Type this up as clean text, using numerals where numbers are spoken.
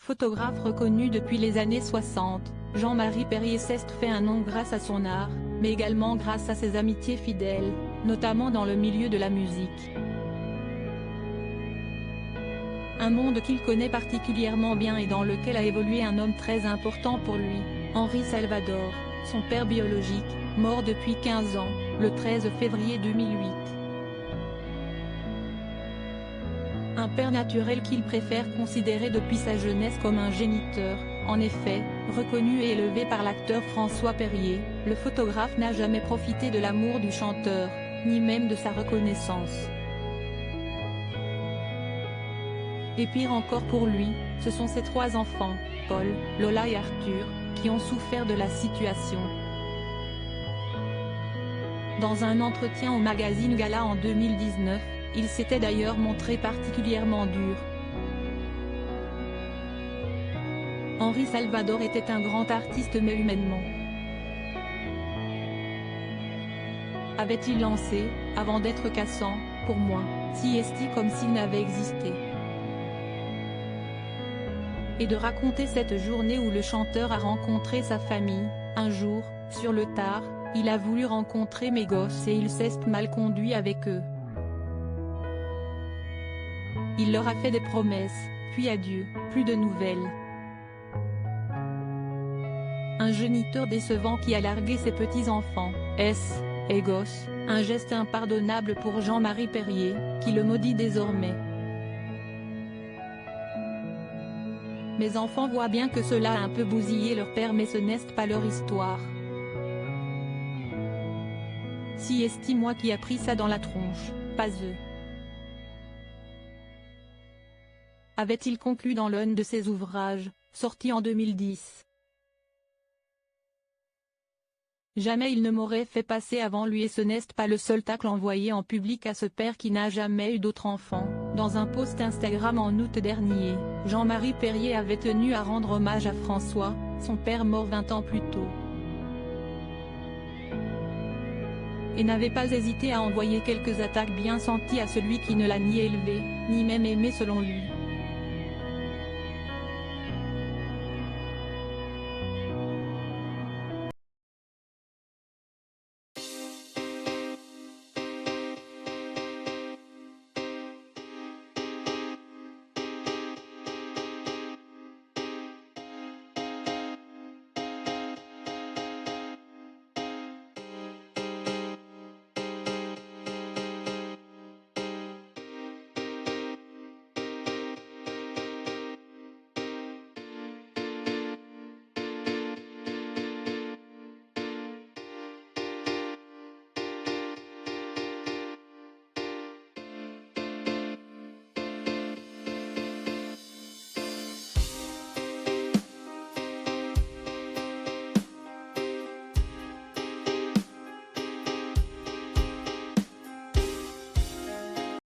Photographe reconnu depuis les années 60, Jean-Marie Perrier s'est fait un nom grâce à son art, mais également grâce à ses amitiés fidèles, notamment dans le milieu de la musique. Un monde qu'il connaît particulièrement bien et dans lequel a évolué un homme très important pour lui, Henri Salvador, son père biologique, mort depuis 15 ans, le 13 février 2008. Un père naturel qu'il préfère considérer depuis sa jeunesse comme un géniteur. En effet, reconnu et élevé par l'acteur François Perrier, le photographe n'a jamais profité de l'amour du chanteur, ni même de sa reconnaissance. Et pire encore pour lui, ce sont ses 3 enfants, Paul, Lola et Arthur, qui ont souffert de la situation. Dans un entretien au magazine Gala en 2019, il s'était d'ailleurs montré particulièrement dur. Henri Salvador était un grand artiste mais humainement. Avait-il lancé, avant d'être cassant, pour moi, Siesti comme s'il n'avait existé. Et de raconter cette journée où le chanteur a rencontré sa famille. Un jour, sur le tard, il a voulu rencontrer mes gosses et il s'est mal conduit avec eux. Il leur a fait des promesses, puis adieu, plus de nouvelles. Un géniteur décevant qui a largué ses petits-enfants, et gosses, un geste impardonnable pour Jean-Marie Perrier, qui le maudit désormais. Mes enfants voient bien que cela a un peu bousillé leur père mais ce n'est pas leur histoire. Siesti moi qui a pris ça dans la tronche, pas eux. Avait-il conclu dans l'un de ses ouvrages, sorti en 2010. Jamais il ne m'aurait fait passer avant lui et ce n'est pas le seul tacle envoyé en public à ce père qui n'a jamais eu d'autre enfant. Dans un post Instagram en août dernier, Jean-Marie Perrier avait tenu à rendre hommage à François, son père mort 20 ans plus tôt. Et n'avait pas hésité à envoyer quelques attaques bien senties à celui qui ne l'a ni élevé, ni même aimé selon lui.